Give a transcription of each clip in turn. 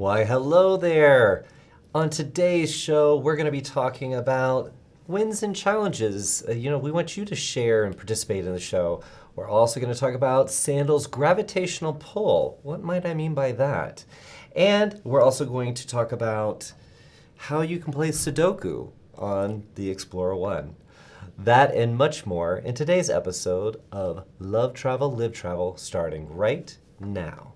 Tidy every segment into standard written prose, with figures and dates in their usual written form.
Why, hello there. On today's show, we're going to be talking about wins and challenges. We want you to share and participate in the show. We're also going to talk about Sandals' gravitational pull. What might I mean by that? And we're also going to talk about how you can play Sudoku on the Explorer One. That and much more in today's episode of Love Travel, Live Travel, starting right now.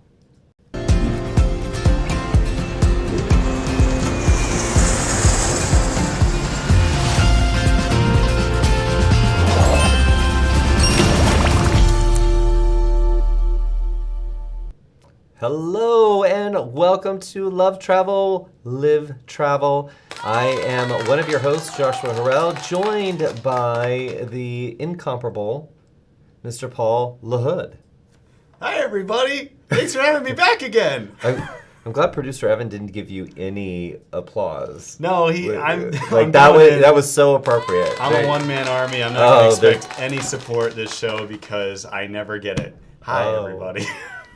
Hello and welcome to Love Travel, Live Travel. I am one of your hosts, Joshua Harrell, joined by the incomparable Mr. Paul LaHood. Hi, everybody. Thanks for having me back again. I'm glad producer Evan didn't give you any applause. No, that was so appropriate. I'm a one-man army. I'm not going to expect any support this show because I never get it. Hi, everybody.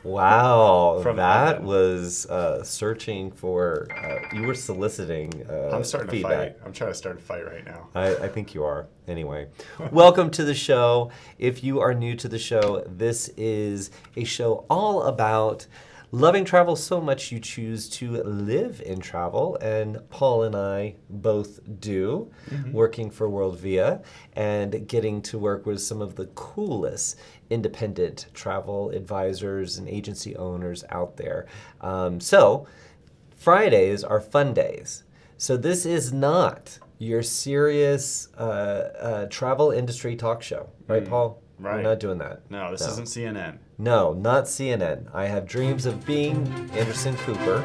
Wow, that was searching for, you were soliciting I'm starting feedback. to fight. I'm trying to start a fight right now. I think you are. Anyway, welcome to the show. If you are new to the show, this is a show all about loving travel so much you choose to live in travel, and Paul and I both do, working for World Via and getting to work with some of the coolest independent travel advisors and agency owners out there. So Fridays are fun days. So this is not your serious travel industry talk show, right, Paul? Right. We're not doing that. No, this isn't CNN. No, not CNN. I have dreams of being Anderson Cooper,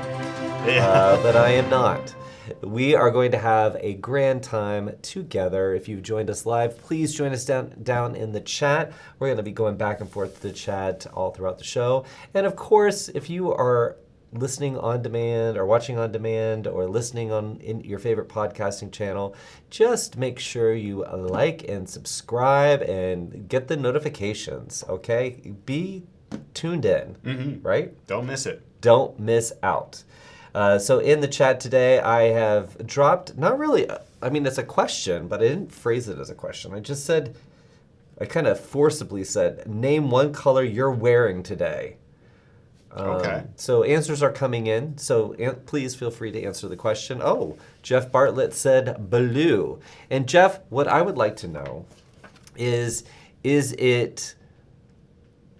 Yeah. but I am not. We are going to have a grand time together. If you've joined us live, please join us down in the chat. We're going to be going back and forth to the chat all throughout the show. And of course, if you are listening on demand or watching on demand or listening on in your favorite podcasting channel, just make sure you like and subscribe and get the notifications, okay? Be tuned in, right? Don't miss it. Don't miss out. So in the chat today, I have dropped, not really, it's a question, but I didn't phrase it as a question. I kind of forcibly said, name one color you're wearing today. Okay. So answers are coming in, so please feel free to answer the question. Oh, Jeff Bartlett said blue. And Jeff, what I would like to know is it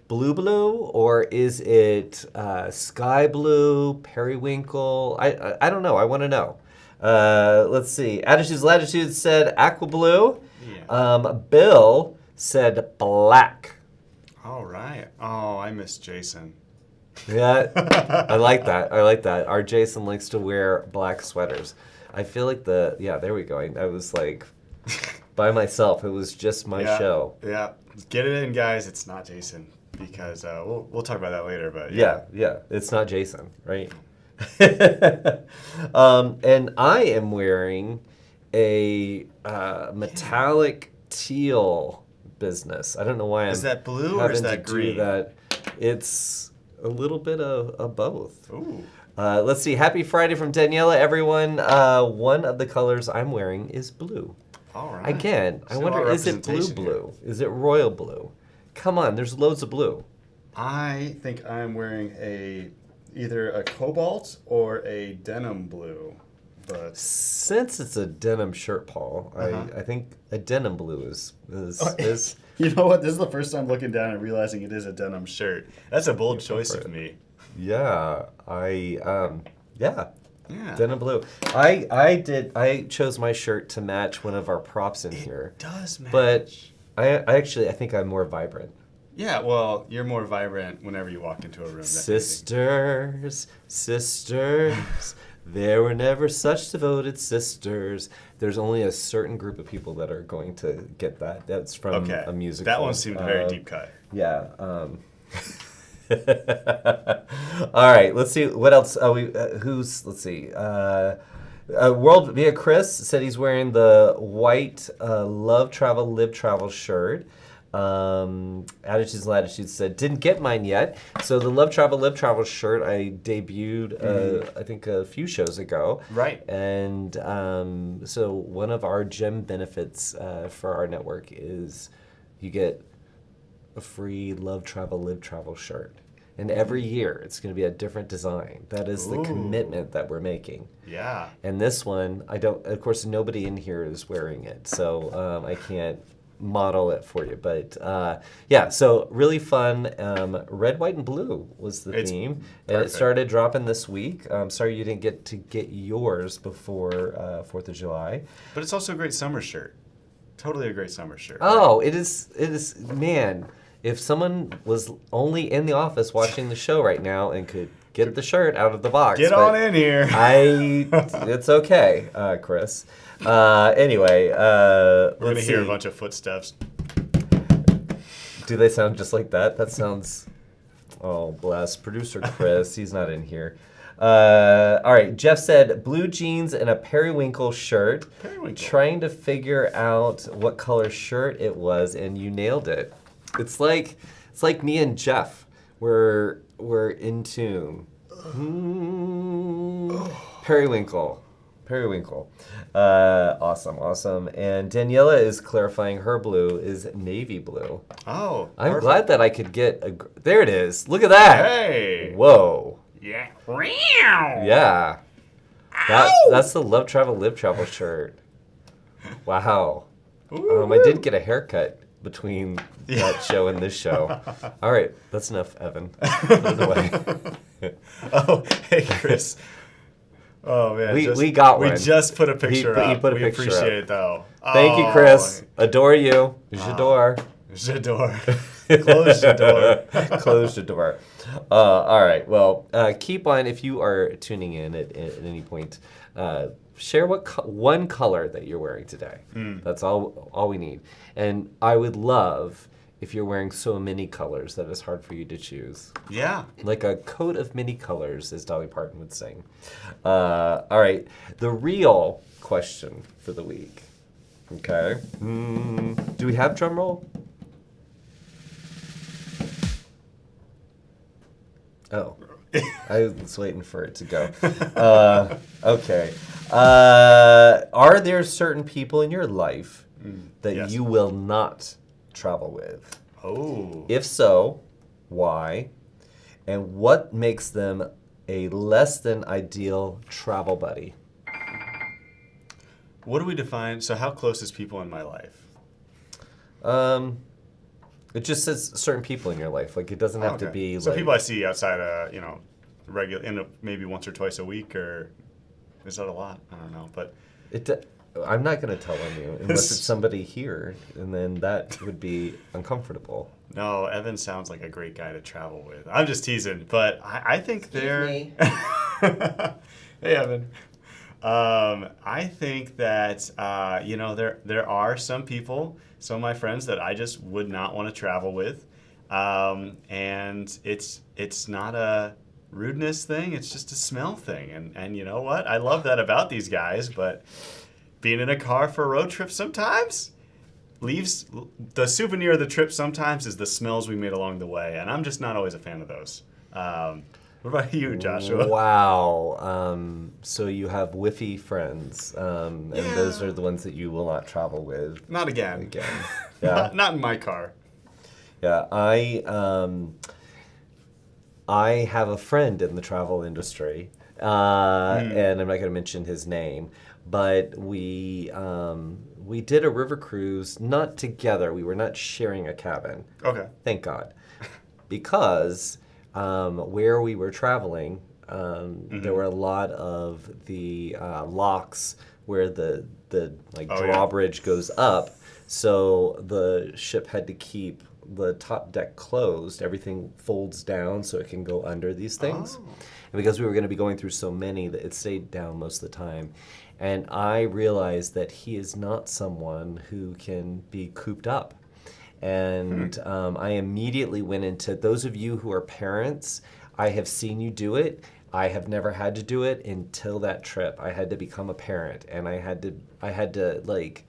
blue, or is it sky blue, periwinkle? I don't know. I want to know. Let's see. Attitudes Latitudes said aqua blue. Yeah. Bill said black. All right. Oh, I miss Jason. Yeah, I like that. Our Jason likes to wear black sweaters. I feel like there we go. I was like by myself. It was just my show. Yeah. Get it in, guys. It's not Jason. Because we'll talk about that later, but yeah, it's not Jason, right? And I am wearing a metallic teal business. I don't know why Is that blue or is that green? That. It's a little bit of both. Ooh. Let's see. Happy Friday from Daniela, everyone. One of the colors I'm wearing is blue. All right. Again, I wonder, is it blue? Is it royal blue? Come on, there's loads of blue. I think I'm wearing either a cobalt or a denim blue. But since it's a denim shirt, Paul, I think a denim blue is. You know what? This is the first time looking down and realizing it is a denim shirt. That's a bold choice of me. Yeah, denim blue. I chose my shirt to match one of our props in here. It does match. But I think I'm more vibrant. Yeah, well, you're more vibrant whenever you walk into a room. Sisters, there were never such devoted sisters. There's only a certain group of people that are going to get that. That's from a musical. That one seemed very deep cut. Yeah. All right, let's see what else. Let's see. World Via Chris said he's wearing the white Love Travel, Live Travel shirt. Attitudes and Latitudes said, didn't get mine yet. So the Love Travel, Live Travel shirt I debuted, I think, a few shows ago. Right. And so one of our gem benefits for our network is you get a free Love Travel, Live Travel shirt. And every year it's going to be a different design. That is the commitment that we're making. Yeah. And this one, of course, nobody in here is wearing it. So I can't model it for you. But yeah, so really fun. Red, white, and blue was the theme. And it started dropping this week. Sorry you didn't get to get yours before 4th of July. But it's also a great summer shirt. Totally a great summer shirt. Oh, it is, man. If someone was only in the office watching the show right now and could get the shirt out of the box. Get on in here. It's okay, Chris. Anyway, we're going to hear a bunch of footsteps. Do they sound just like that? That sounds, oh, bless. Producer Chris, he's not in here. All right, Jeff said blue jeans and a periwinkle shirt. Periwinkle. Trying to figure out what color shirt it was, and you nailed it. It's like me and Jeff. We're in tune. Periwinkle. Awesome. And Daniela is clarifying her blue is navy blue. Oh, I'm perfect. glad that I could get there it is. Look at that. Hey. Whoa. Yeah. Yeah. That's the Love Travel, Live Travel shirt. Wow. I did get a haircut between that show and this show. All right, that's enough, Evan. Put it away. Oh, hey, Chris. Oh, man. We got one. We just put a picture up. He put a we picture appreciate up. it, though. Thank you, Chris. Adore you. J'adore. J'adore. Close your door. Close your door. All right. Well, keep on, if you are tuning in at any point, share one color that you're wearing today. That's all we need. And I would love if you're wearing so many colors that it's hard for you to choose. Yeah. Like a coat of many colors, as Dolly Parton would sing. All right. The real question for the week. Okay. Do we have drum roll? Oh. I was waiting for it to go. Okay. Are there certain people in your life that you will not travel with? Oh. If so, why? And what makes them a less than ideal travel buddy? What do we define? So how close is people in my life? It just says certain people in your life. Like, it doesn't have to be so like... people I see outside, regular, maybe once or twice a week, or is that a lot? I don't know, but... I'm not going to tell on you unless it's somebody here, and then that would be uncomfortable. No, Evan sounds like a great guy to travel with. I'm just teasing, but I think they're... Me. Hey, Evan. I think that, there are some people, some of my friends that I just would not want to travel with. And it's not a rudeness thing, it's just a smell thing. And you know what? I love that about these guys, but being in a car for a road trip sometimes leaves the souvenir of the trip sometimes is the smells we made along the way. And I'm just not always a fan of those. What about you, Joshua? Wow. So you have whiffy friends, and those are the ones that you will not travel with. Not again. Yeah. not in my car. Yeah, I have a friend in the travel industry, and I'm not going to mention his name, but we did a river cruise, not together. We were not sharing a cabin. Okay. Thank God. Because where we were traveling, there were a lot of the locks where the drawbridge goes up. So the ship had to keep the top deck closed. Everything folds down so it can go under these things. And because we were going to be going through so many, that it stayed down most of the time. And I realized that he is not someone who can be cooped up. And I immediately went into, those of you who are parents, I have seen you do it. I have never had to do it until that trip. I had to become a parent, and I had to like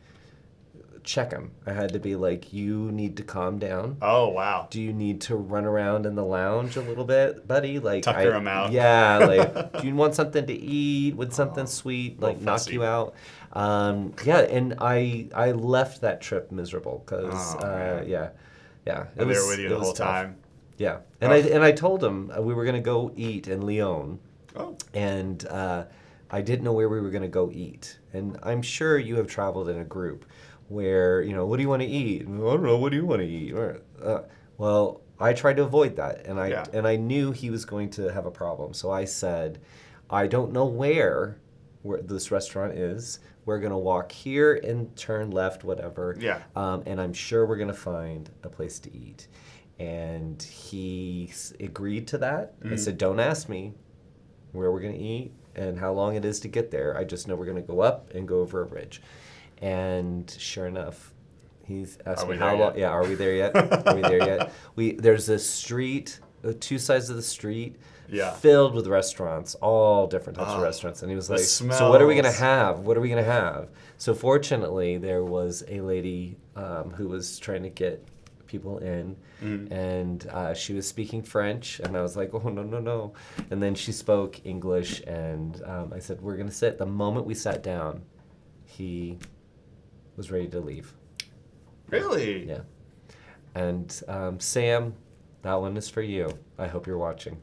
check him. I had to be like, you need to calm down. Oh, wow. Do you need to run around in the lounge a little bit, buddy? Like, Tucker him out. Yeah, like, do you want something to eat? Would something sweet, like, knock fussy. you out? Yeah, and I left that trip miserable because, yeah. And they were with you the whole tough. time? Yeah, and I told him we were gonna go eat in Lyon. Oh. And I didn't know where we were gonna go eat. And I'm sure you have traveled in a group where, what do you want to eat? I don't know. What do you want to eat? Well, I tried to avoid that, and I knew he was going to have a problem. So I said, I don't know where this restaurant is. We're gonna walk here and turn left, whatever. Yeah. And I'm sure we're gonna find a place to eat. And he agreed to that. I said, don't ask me where we're gonna eat and how long it is to get there. I just know we're gonna go up and go over a bridge. And sure enough, he's asked me how long. Yeah, are we there yet? Are we there yet? There's this street, two sides of the street, filled with restaurants, all different types of restaurants. And he was like, so what are we gonna have? What are we gonna have? So fortunately, there was a lady who was trying to get people in, and she was speaking French, and I was like, oh, no. And then she spoke English, and I said, we're gonna sit. The moment we sat down, he was ready to leave. Really? Yeah. And Sam, that one is for you. I hope you're watching.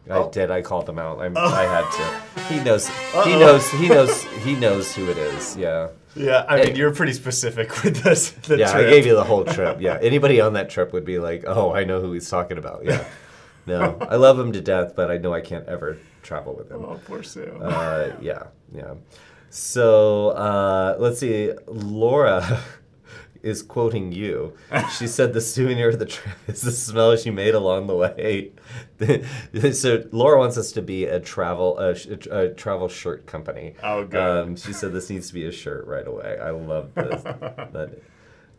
I called him out. I had to. He knows. He knows who it is. Yeah. Yeah, I mean, you're pretty specific with this. Trip. I gave you the whole trip. Yeah, anybody on that trip would be like, oh, I know who he's talking about. Yeah. No, I love him to death, but I know I can't ever travel with him. Oh, poor Sam. Yeah. So let's see. Laura is quoting you. She said the souvenir of the trip is the smell she made along the way. So Laura wants us to be a travel shirt company. Oh, good. She said this needs to be a shirt right away. I love this.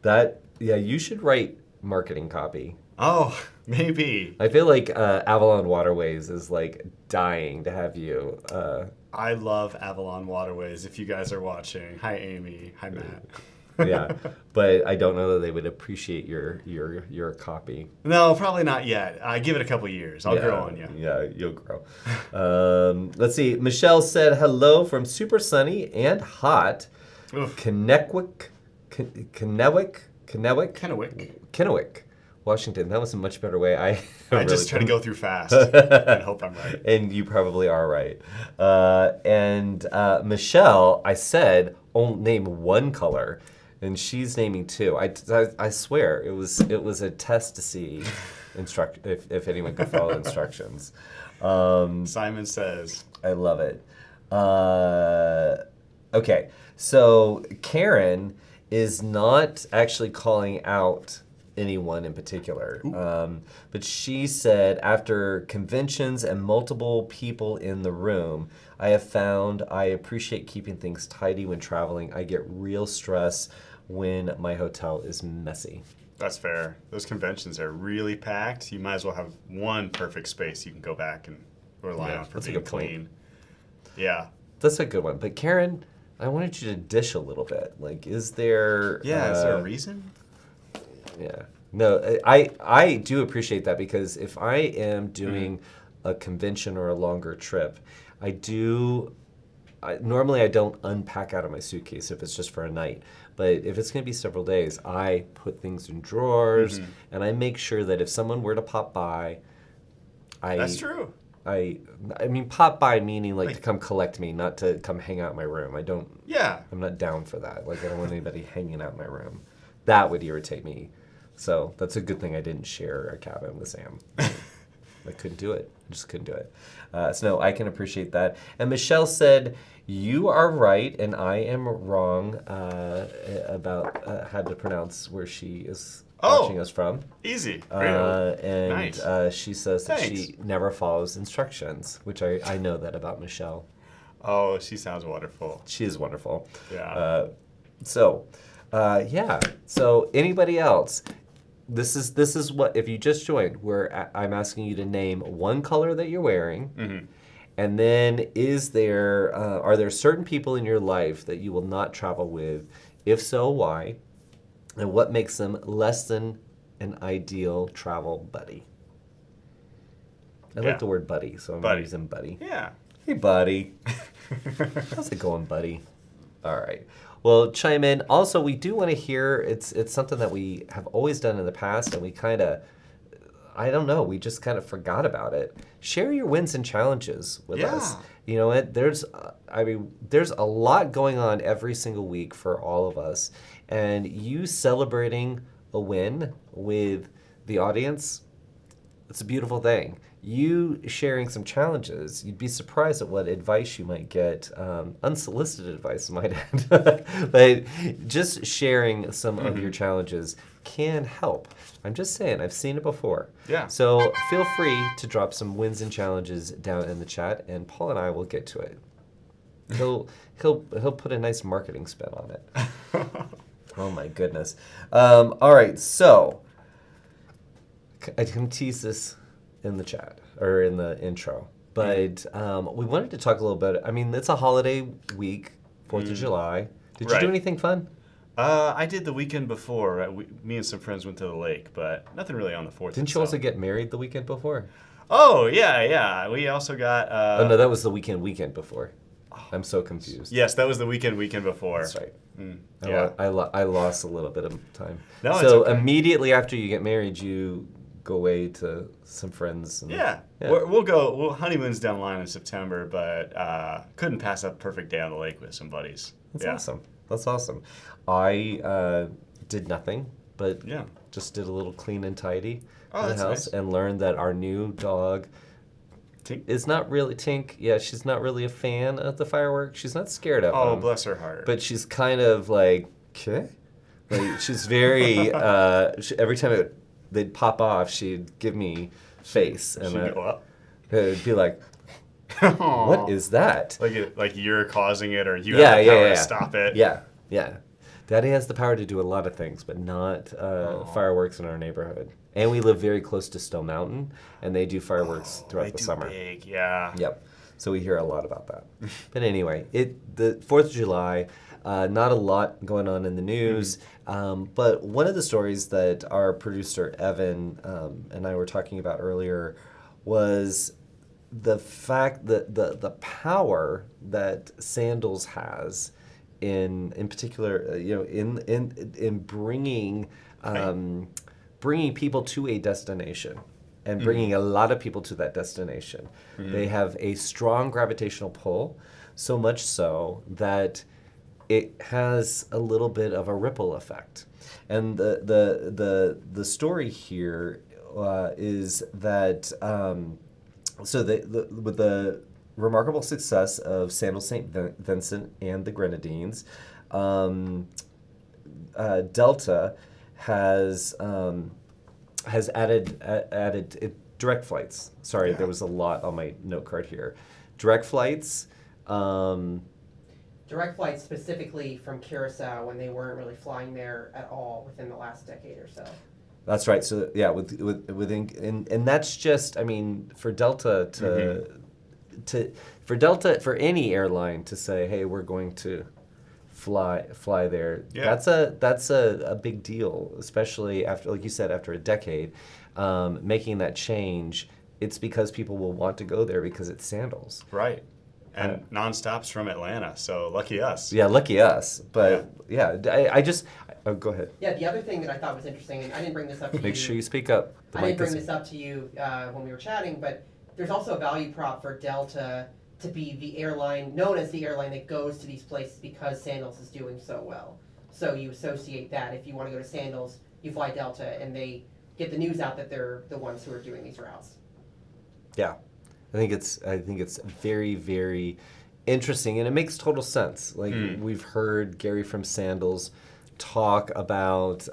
that you should write marketing copy. Oh, maybe. I feel like Avalon Waterways is like dying to have you. I love Avalon Waterways. If you guys are watching, hi Amy, hi Matt. Yeah, but I don't know that they would appreciate your copy. No, probably not yet. I give it a couple years. I'll grow on you. Yeah, you'll grow. Let's see. Michelle said hello from super sunny and hot Kennewick, Washington. That was a much better way. I really just try to go through fast and hope I'm right. And you probably are right. And Michelle, I said, name one color. And she's naming two. I swear it was a test to see if anyone could follow instructions. Simon says. I love it. Okay, so Karen is not actually calling out anyone in particular. But she said, after conventions and multiple people in the room, I have found I appreciate keeping things tidy when traveling. I get real stress when my hotel is messy. That's fair. Those conventions are really packed. You might as well have one perfect space you can go back and rely on for being clean. Yeah. That's a good one. But Karen, I wanted you to dish a little bit. Like, is there... Yeah, is there a reason? Yeah. No, I do appreciate that, because if I am doing a convention or a longer trip, normally I don't unpack out of my suitcase if it's just for a night. But if it's going to be several days, I put things in drawers, and I make sure that if someone were to pop by, That's true. I mean, pop by meaning like to come collect me, not to come hang out in my room. I'm not down for that. Like, I don't want anybody hanging out in my room. That would irritate me. So that's a good thing I didn't share a cabin with Sam. I couldn't do it. I just couldn't do it. So no, I can appreciate that. And Michelle said, you are right and I am wrong about how to pronounce where she is watching us from. Easy. And nice. She says that she never follows instructions, which I know that about Michelle. Oh, she sounds wonderful. She is wonderful. Yeah. So anybody else? This is what, if you just joined, I'm asking you to name one color that you're wearing, and then are there certain people in your life that you will not travel with? If so, why? and what makes them less than an ideal travel buddy? I like the word buddy, so I'm using buddy. Yeah. Hey, buddy. How's it going, buddy? All right. Well, chime in. Also, we do want to hear, it's something that we have always done in the past, and we kind of, I don't know, we just kind of forgot about it. Share your wins and challenges with us. You know what? There's a lot going on every single week for all of us, and you celebrating a win with the audience, it's a beautiful thing. You sharing some challenges, you'd be surprised at what advice you might get, unsolicited advice, I might add. But just sharing some of your challenges can help. I'm just saying, I've seen it before. Yeah. So feel free to drop some wins and challenges down in the chat, and Paul and I will get to it. He'll put a nice marketing spin on it. Oh my goodness. All right, so I can tease this in the chat or in the intro, but we wanted to talk a little bit. I mean, it's a holiday week, 4th of July. Did you do anything fun? I did the weekend before. Me and some friends went to the lake, but nothing really on the 4th. Didn't you also get married the weekend before? Oh, yeah. We also got... oh, no, that was the weekend before. I'm so confused. Yes, that was the weekend before. That's right. Yeah. I lost a little bit of time. No, so it's okay. Immediately after you get married, you go away to some friends. And, yeah. We'll honeymoon's down the line in September, but couldn't pass up a perfect day on the lake with some buddies. That's awesome. I did nothing, but yeah, just did a little clean and tidy in the house, nice. And learned that our new dog Tink is not really Tink. Yeah, she's not really a fan of the fireworks. She's not scared of them. Oh, bless her heart. But she's kind of like, okay. Like, she's very every time they'd pop off, she'd give me face, and she'd go up. It'd be like, what is that? Like you're causing it, or you have the power to stop it. Yeah. Daddy has the power to do a lot of things, but not fireworks in our neighborhood. And we live very close to Stone Mountain, and they do fireworks throughout the summer. Big, yeah. Yep. So we hear a lot about that. But anyway, the 4th of July, not a lot going on in the news, but one of the stories that our producer Evan and I were talking about earlier was the fact that the power that Sandals has in particular, in bringing bringing people to a destination and bringing a lot of people to that destination. They have a strong gravitational pull, so much so that it has a little bit of a ripple effect. And the story here is that with the remarkable success of Sandals St. Vincent and the Grenadines, Delta has added direct flights. Sorry, there was a lot on my note card here. Direct flights. Direct flights specifically from Curacao when they weren't really flying there at all within the last decade or so. That's right. So yeah, and that's just, I mean, for Delta for any airline to say, hey, we're going to fly there. Yeah. That's a big deal, especially after, like you said, after a decade, making that change. It's because people will want to go there because it's Sandals. Right. And non-stops from Atlanta, so lucky us. Yeah, lucky us. But I just go ahead. Yeah, the other thing that I thought was interesting, and I didn't bring this up to you. Make sure you speak up. I didn't bring this up to you when we were chatting, but there's also a value prop for Delta to be the airline, known as the airline that goes to these places because Sandals is doing so well. So you associate that. If you want to go to Sandals, you fly Delta, and they get the news out that they're the ones who are doing these routes. Yeah. I think it's very, very interesting, and it makes total sense. Like we've heard Gary from Sandals talk about,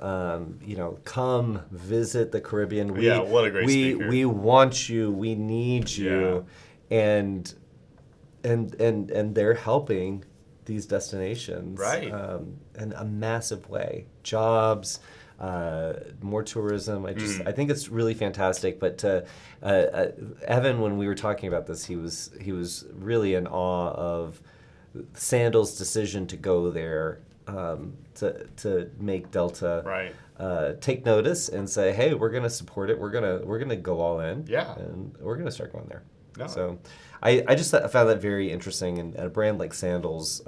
come visit the Caribbean. What a great speaker. We want you. We need you, and they're helping these destinations, right, in a massive way. Jobs. More tourism. I think it's really fantastic. But Evan, when we were talking about this, he was really in awe of Sandals' decision to go there to make Delta Right. take notice and say, hey, we're going to support it. We're gonna go all in. Yeah. And we're going to start going there. No. So I just found that very interesting. And a brand like Sandals,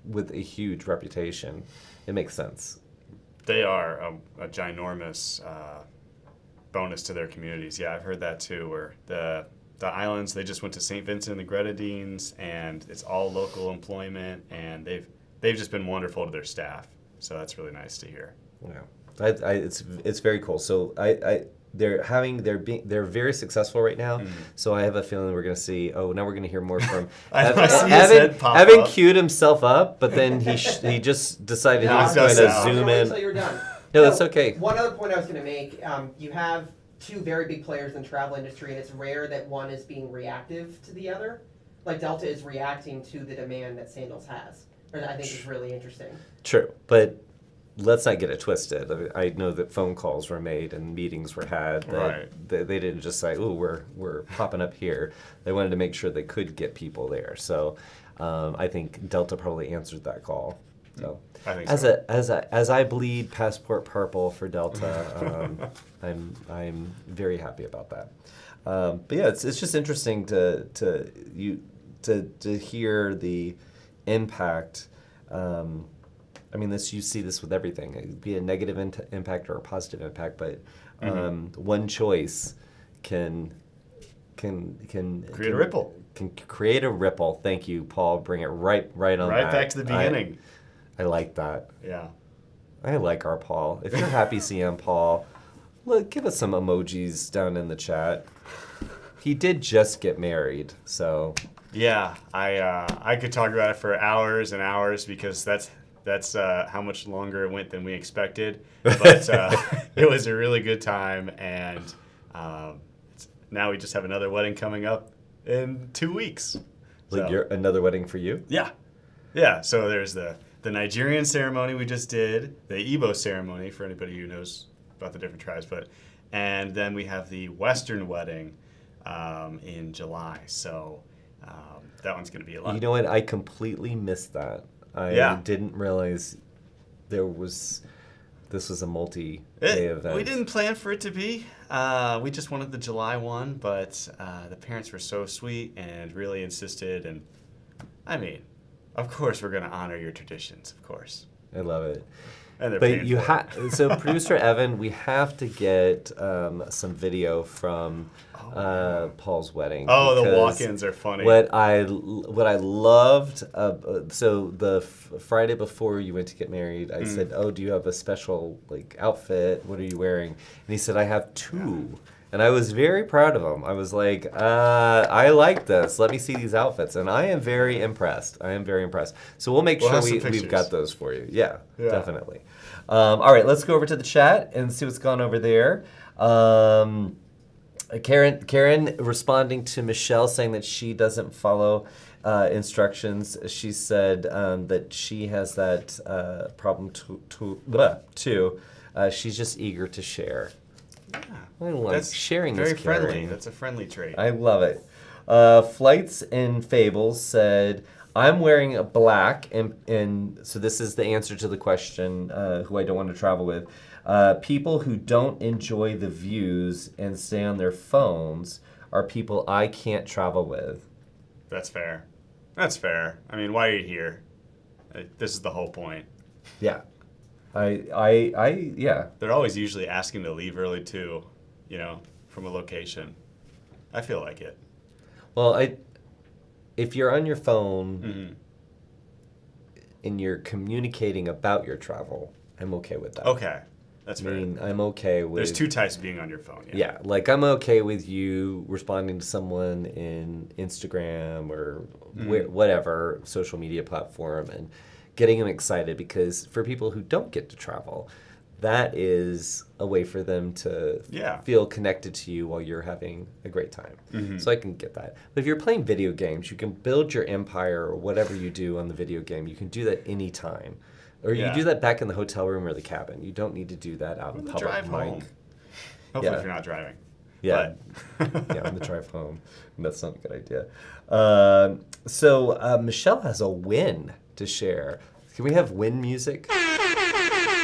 with a huge reputation, it makes sense. They are a ginormous bonus to their communities. Yeah, I've heard that too, where the islands, they just went to St. Vincent and the Grenadines, and it's all local employment, and they've just been wonderful to their staff. So that's really nice to hear. Yeah, it's very cool. So they're very successful right now. So I have a feeling we're going to see. Oh, now we're going to hear more from Evan queued himself up, but then he just decided he was going to zoom in. Until you're done. No, that's okay. One other point I was going to make: you have two very big players in the travel industry, and it's rare that one is being reactive to the other. Like Delta is reacting to the demand that Sandals has, or I think is really interesting. True, but let's not get it twisted. I know that phone calls were made and meetings were had. They didn't just say, "Oh, we're popping up here." They wanted to make sure they could get people there. So I think Delta probably answered that call. So I think as I bleed passport purple for Delta, I'm very happy about that. But yeah, it's just interesting to hear the impact. I mean, you see this with everything. It could be a negative impact or a positive impact, but one choice can create a ripple. Can create a ripple. Thank you, Paul. Bring it right on. Right back to the beginning. I like that. Yeah. I like our Paul. If you're happy seeing Paul, look, give us some emojis down in the chat. He did just get married, so. Yeah, I could talk about it for hours and hours because that's how much longer it went than we expected. But it was a really good time, and now we just have another wedding coming up in 2 weeks. Like another wedding for you? Yeah. Yeah, so there's the Nigerian ceremony we just did, the Igbo ceremony for anybody who knows about the different tribes, and then we have the Western wedding in July. So that one's going to be a lot. You know what? I completely missed that. I didn't realize this was a multi-day event. We didn't plan for it to be. We just wanted the July one, but the parents were so sweet and really insisted. And I mean, of course, we're going to honor your traditions, of course. I love it. And but you so producer Evan, we have to get some video from Paul's wedding. Oh, the walk-ins are funny. What I loved, so the Friday before you went to get married, I said, "Oh, do you have a special outfit? What are you wearing?" And he said, "I have two." And I was very proud of him. I was like, I like this. Let me see these outfits. And I am very impressed. So we'll make sure we've got those for you. Yeah. Definitely. All right, let's go over to the chat and see what's gone over there. Karen responding to Michelle saying that she doesn't follow instructions. She said that she has that problem too. She's just eager to share. Yeah. I like sharing very is caring. friendly. That's a friendly trait. I love it. Flights and Fables said, I'm wearing a black, and so this is the answer to the question, who I don't want to travel with. People who don't enjoy the views and stay on their phones are people I can't travel with. That's fair. I mean, why are you here? This is the whole point. Yeah. Yeah. They're always usually asking to leave early too, from a location. I feel like it. Well, if you're on your phone and you're communicating about your travel, I'm okay with that. Okay, that's fair. I'm okay with. There's two types of being on your phone. Yeah, I'm okay with you responding to someone in Instagram or whatever social media platform and getting them excited, because for people who don't get to travel, that is a way for them to feel connected to you while you're having a great time. So I can get that. But if you're playing video games, you can build your empire or whatever you do on the video game. You can do that anytime. Or you do that back in the hotel room or the cabin. You don't need to do that out in public. Drive home. Hopefully if you're not driving. Yeah. Yeah, on the drive home. That's not a good idea. So Michelle has a win to share. Can we have wind music?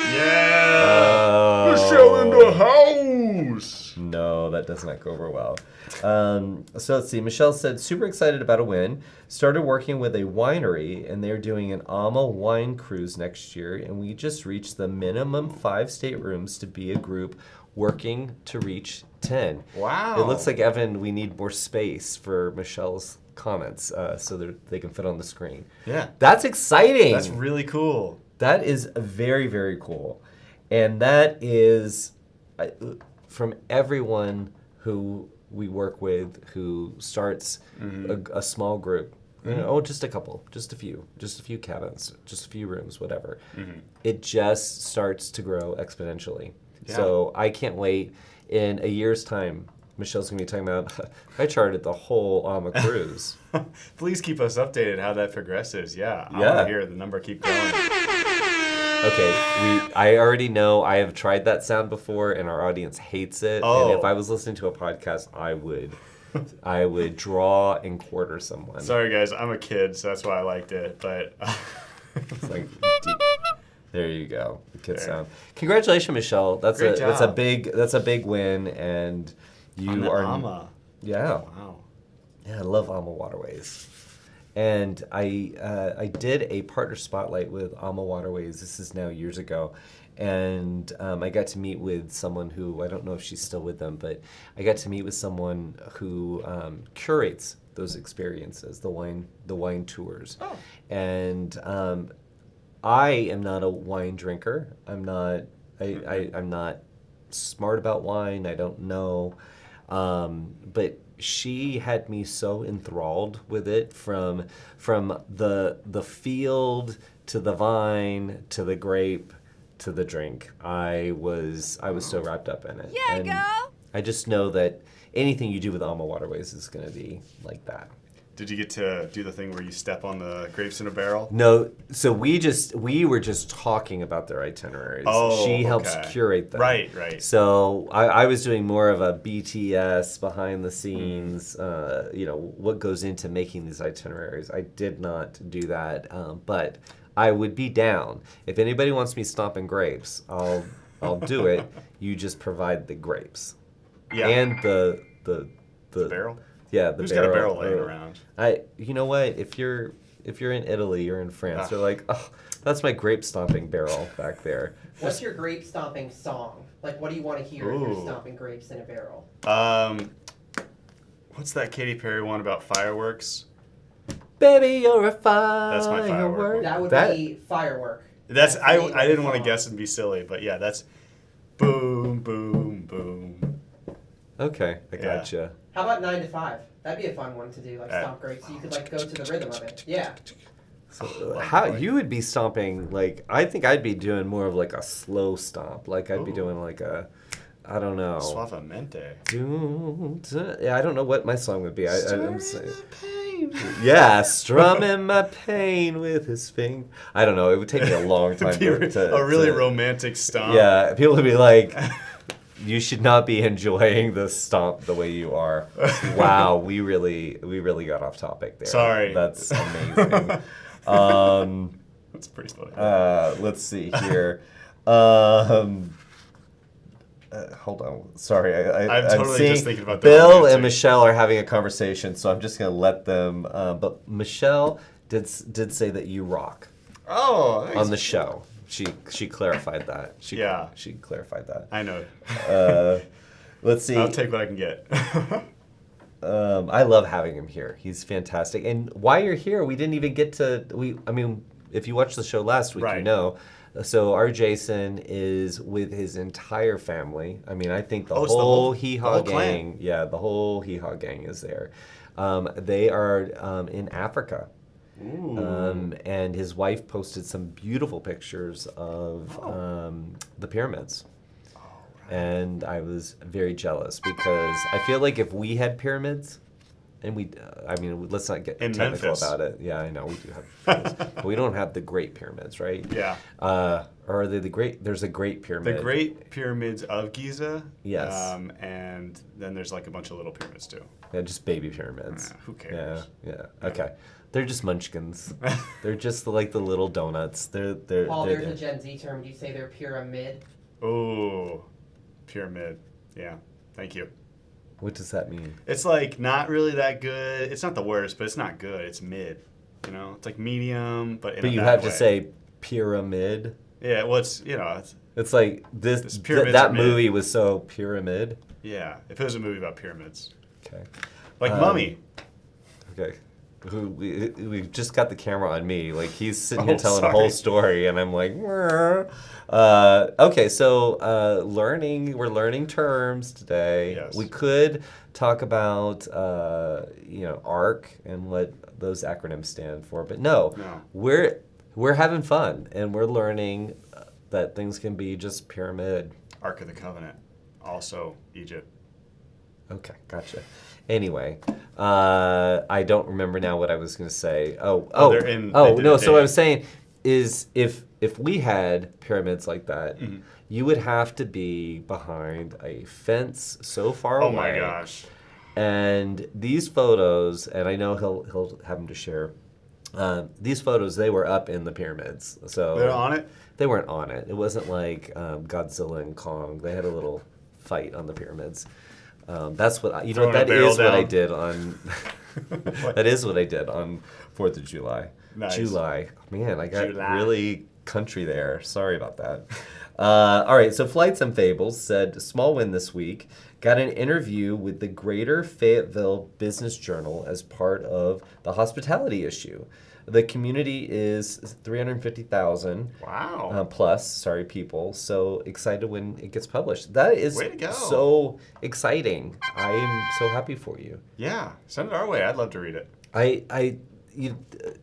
Yeah! Michelle in the house! No, that does not go over well. So let's see. Michelle said, super excited about a win. Started working with a winery, and they're doing an AMA wine cruise next year, and we just reached the minimum 5 staterooms to be a group working to reach 10. Wow. It looks like, Evan, we need more space for Michelle's comments so that they can fit on the screen. Yeah. That's exciting. That's really cool. That is very, very cool. And that is from everyone who we work with who starts a small group. Just a couple, just a few cabins, just a few rooms, whatever. It just starts to grow exponentially. Yeah. So I can't wait. In a year's time, Michelle's going to be talking about, I charted the whole AMA cruise. Please keep us updated how that progresses. Yeah, I Yeah. want to hear the number keep growing. Okay, I already know I have tried that sound before, and our audience hates it. Oh. And if I was listening to a podcast, I would draw and quarter someone. Sorry, guys, I'm a kid, so that's why I liked it. But It's like deep. There you go, the kid There. sound. Congratulations, Michelle. That's Great that's job. a big win, and you on the are AMA. yeah. Wow. Yeah, I love AMA Waterways. And I did a partner spotlight with AMA Waterways. This is now years ago. And I got to meet with someone who, I don't know if she's still with them, but I got to meet with someone who curates those experiences, the wine tours. Oh. And I am not a wine drinker. I'm not smart about wine. I don't know. But she had me so enthralled with it from the field to the vine to the grape to the drink. I was so wrapped up in it. Yeah, girl. I just know that anything you do with AMA Waterways is going to be like that. Did you get to do the thing where you step on the grapes in a barrel? No, so we were just talking about their itineraries. Oh, she helps okay. curate them. Right. So I was doing more of a BTS, behind the scenes, what goes into making these itineraries. I did not do that, but I would be down. If anybody wants me stomping grapes, I'll do it. You just provide the grapes. Yeah. And the Barrel? Yeah, the Who's barrel. got a barrel laying around? You know what? If you're in Italy or in France, they're like, oh, that's my grape stomping barrel back there. What's your grape stomping song? Like, what do you want to hear if you're Ooh. stomping grapes in a barrel? What's that Katy Perry one about fireworks? Baby, you're a firework. That's my firework. That would be Firework. That's the name of I the didn't want to song. guess and be silly, but yeah, that's boom, boom, boom. Okay, I Yeah. gotcha. How about 9 to 5? That'd be a fun one to do, like Uh, stomp grapes. So you could like go to the rhythm of it. Yeah. So how you would be stomping? Like, I think I'd be doing more of like a slow stomp. Like I'd be Ooh. doing like a, I don't know. Suavemente. Yeah, I don't know what my song would be. I'm saying. pain. Yeah, strumming my pain with his finger. I don't know. It would take me a long time A really romantic stomp. Yeah, people would be like, you should not be enjoying the stomp the way you are. Wow, we really got off topic there. Sorry. That's amazing. That's pretty funny. Let's see here. Hold on. Sorry. I'm totally seeing just thinking about the Bill romantic. and Michelle are having a conversation, so I'm just going to let them. But Michelle did say that you rock Oh, nice. on the show. She clarified that. She clarified that. I know. Let's see. I'll take what I can get. I love having him here. He's fantastic. And while you're here, we didn't even get to. If you watched the show last week, you Right. know. So our Jason is with his entire family. I mean, I think the Oh, it's the whole whole- Hee the Haw whole gang. clan. Yeah, the whole Hee Haw gang is there. They are in Africa. Ooh. And his wife posted some beautiful pictures of the pyramids. And I was very jealous because I feel like if we had pyramids and we, I mean, let's not get In technical Memphis. about it. Yeah, I know we do have pyramids. But we don't have the Great Pyramids, right? Yeah. Or are they the Great? There's a Great The Pyramid. Great Pyramids of Giza. Yes. And then there's like a bunch of little pyramids too. Yeah, just baby pyramids. Who cares? Yeah. Okay. They're just munchkins. They're just like the little donuts. They're Paul, they're there's a Gen Z term. Do you say they're pyramid? Oh, pyramid. Yeah. Thank you. What does that mean? It's like not really that good. It's not the worst, but it's not good. It's mid. You know, it's like medium, but in But a you bad have to way. say pyramid. Yeah. Well, it's you know, it's, It's like This pyramids are that mid. movie was so pyramid. yeah. If it was a movie about pyramids, Okay. like Mummy. Okay. We just got the camera on me. Like he's sitting here Oh, telling a sorry. whole story, and I'm like, okay. So we're learning terms today. Yes. We could talk about ARC and what those acronyms stand for, but no. We're having fun, and we're learning that things can be just pyramid. Ark of the Covenant, also Egypt. Okay, gotcha. Anyway, I don't remember now what I was going to say. They No. did So what I it. was saying is, if we had pyramids like that, Mm-hmm. you would have to be behind a fence so far Oh away. my gosh. And these photos, and I know he'll have them to share. These photos, they were up in the pyramids, so They're on it. They weren't on it. It wasn't like Godzilla and Kong. They had a little fight on the pyramids. That's what Throwing a that barrel is what I down? did on. That is what I did on 4th of July. Nice. July. Man, I got July. really country there. Sorry about that. All right, so Flights and Fables said, small win this week. Got an interview with the Greater Fayetteville Business Journal as part of the hospitality issue. The community is 350,000 Wow. people. So excited when it gets published. That is Way to go. so exciting. I am so happy for you. Yeah. Send it our way. I'd love to read it.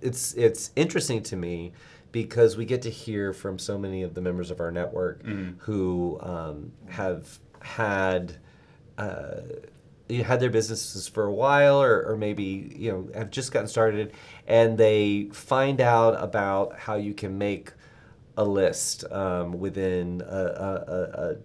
It's interesting to me because we get to hear from so many of the members of our network who have had their businesses for a while, or maybe have just gotten started, and they find out about how you can make a list within a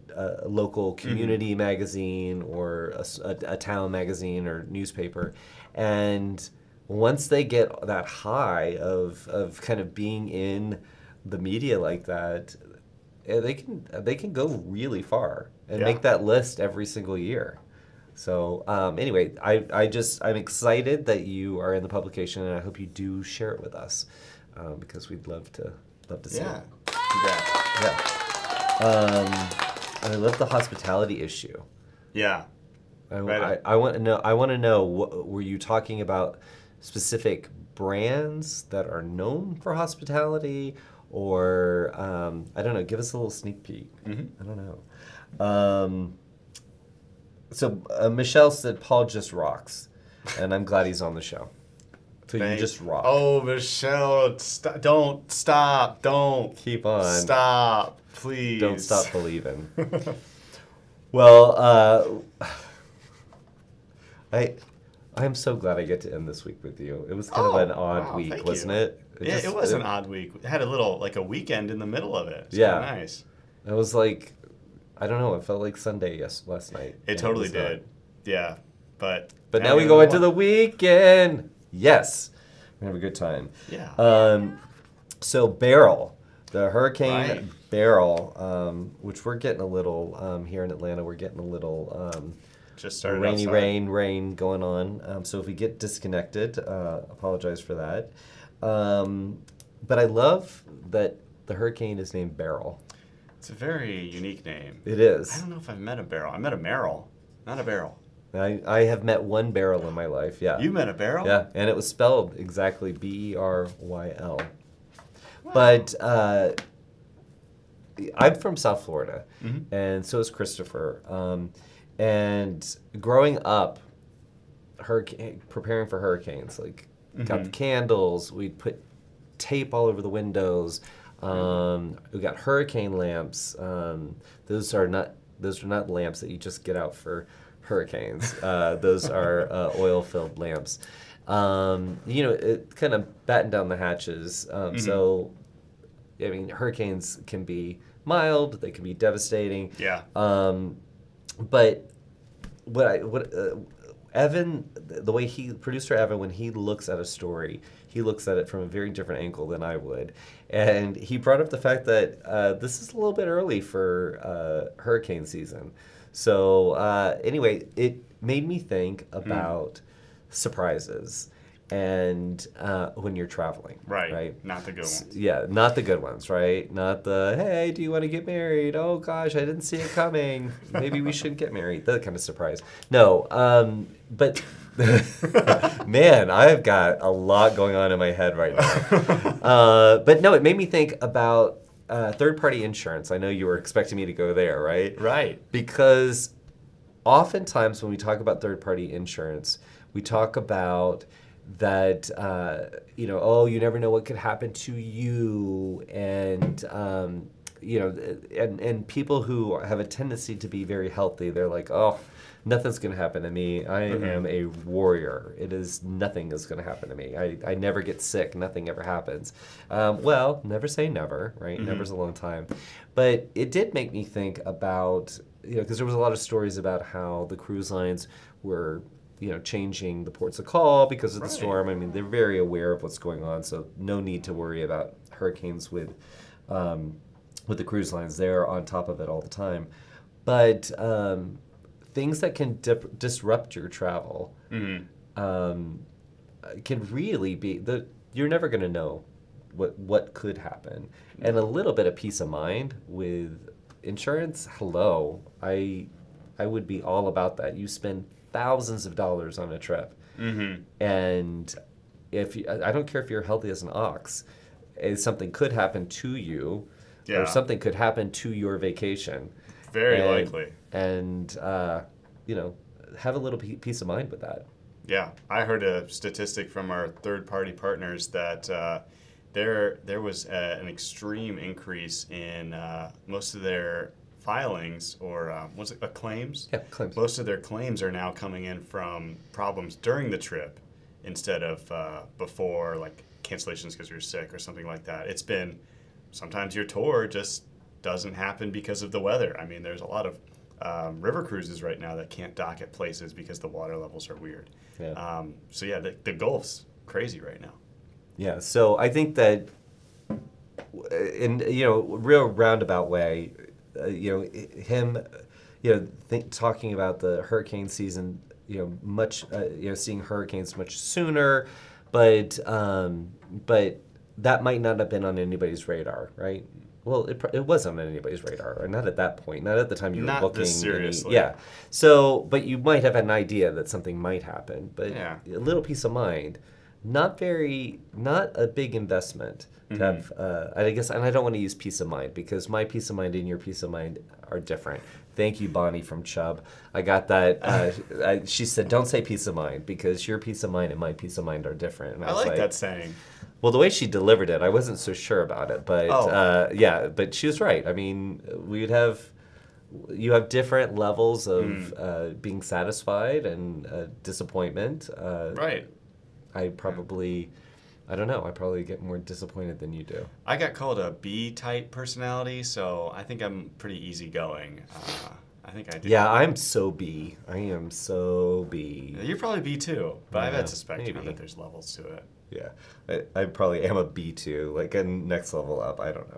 local community magazine or a town magazine or newspaper, and once they get that high of kind of being in the media like that, they can go really far and make that list every single year. So anyway, I'm excited that you are in the publication, and I hope you do share it with us because we'd love to see Yeah. it. Congrats. Yeah. I love the hospitality issue. Yeah. I want to know. Were you talking about specific brands that are known for hospitality, or I don't know? Give us a little sneak peek. I don't know. So Michelle said Paul just rocks, and I'm glad he's on the show. So you just rock. Oh, Michelle, don't stop. Don't. Keep on. Stop, please. Don't stop believing. Well, I'm so glad I get to end this week with you. It was kind of an odd week, thank wasn't you. it? It was an odd week. It had a little, like a weekend in the middle of it. It's Yeah. kinda nice. It was like, I don't know, it felt like Sunday last night. It And totally was not. did. Yeah. But But now we go into the weekend. Yes. We have a good time. Yeah. So Beryl, the Hurricane Right. Beryl, which we're getting a little, here in Atlanta, we're getting a little Just started rainy outside. rain going on. So if we get disconnected, apologize for that. But I love that the hurricane is named Beryl. It's a very unique name. It is. I don't know if I've met a Beryl. I met a Merrill, not a Beryl. I have met one Beryl in my life, yeah. You met a Beryl? Yeah, and it was spelled exactly Beryl. But I'm from South Florida, and so is Christopher. And growing up, preparing for hurricanes, like got the candles, we'd put tape all over the windows. We got hurricane lamps. Those are not lamps that you just get out for hurricanes. Those are oil-filled lamps. It kind of batten down the hatches. So, I mean, hurricanes can be mild, they can be devastating. Yeah. But Evan, the way producer Evan, when he looks at a story, he looks at it from a very different angle than I would. And he brought up the fact that this is a little bit early for hurricane season. So anyway, it made me think about surprises and when you're traveling. Right. Not the good ones. Yeah, not the good ones, right? Not the, hey, do you want to get married? Oh, gosh, I didn't see it coming. Maybe we shouldn't get married. That kind of surprise. No, but man, I've got a lot going on in my head right now. But no, it made me think about third-party insurance. I know you were expecting me to go there, right? Right. Because oftentimes when we talk about third-party insurance, we talk about that, you never know what could happen to you, and and people who have a tendency to be very healthy, they're like, oh, nothing's going to happen to me. I am a warrior. Nothing is going to happen to me. I never get sick. Nothing ever happens. Well, never say never, right? Never's a long time. But it did make me think about, because there was a lot of stories about how the cruise lines were changing the ports of call because of the storm. I mean, they're very aware of what's going on, so no need to worry about hurricanes with the cruise lines. They're on top of it all the time. But things that can disrupt your travel can really be you're never going to know what could happen. And a little bit of peace of mind with insurance, hello, I would be all about that. You spend thousands of dollars on a trip, and I don't care if you're healthy as an ox, something could happen to you, or something could happen to your vacation. Very likely. And have a little peace of mind with that. Yeah, I heard a statistic from our third-party partners that there was an extreme increase in most of their filings, or claims? Yeah, claims. Most of their claims are now coming in from problems during the trip instead of before, like cancellations because you're sick or something like that. It's been, sometimes your tour just doesn't happen because of the weather. I mean, there's a lot of river cruises right now that can't dock at places because the water levels are weird. Yeah. The Gulf's crazy right now. Yeah, so I think that in real roundabout way, talking about the hurricane season, seeing hurricanes much sooner, but that might not have been on anybody's radar, right? Well, it wasn't on anybody's radar, or not at that point, not at the time you were not booking. This seriously. Yeah. So, but you might have an idea that something might happen, but a little peace of mind, not a big investment to have, I guess, and I don't want to use peace of mind because my peace of mind and your peace of mind are different. Thank you, Bonnie from Chubb. I got that. She said, don't say peace of mind because your peace of mind and my peace of mind are different. And I like that saying. Well, the way she delivered it, I wasn't so sure about it, but but she was right. I mean, you have different levels of being satisfied and disappointment. Right. I probably get more disappointed than you do. I got called a B-type personality, so I think I'm pretty easygoing. I think I do. Yeah, I'm so B. I am so B. You're probably B too, but I've had to suspect maybe. that there's levels to it. Yeah, I probably am a B too, like a next level up. I don't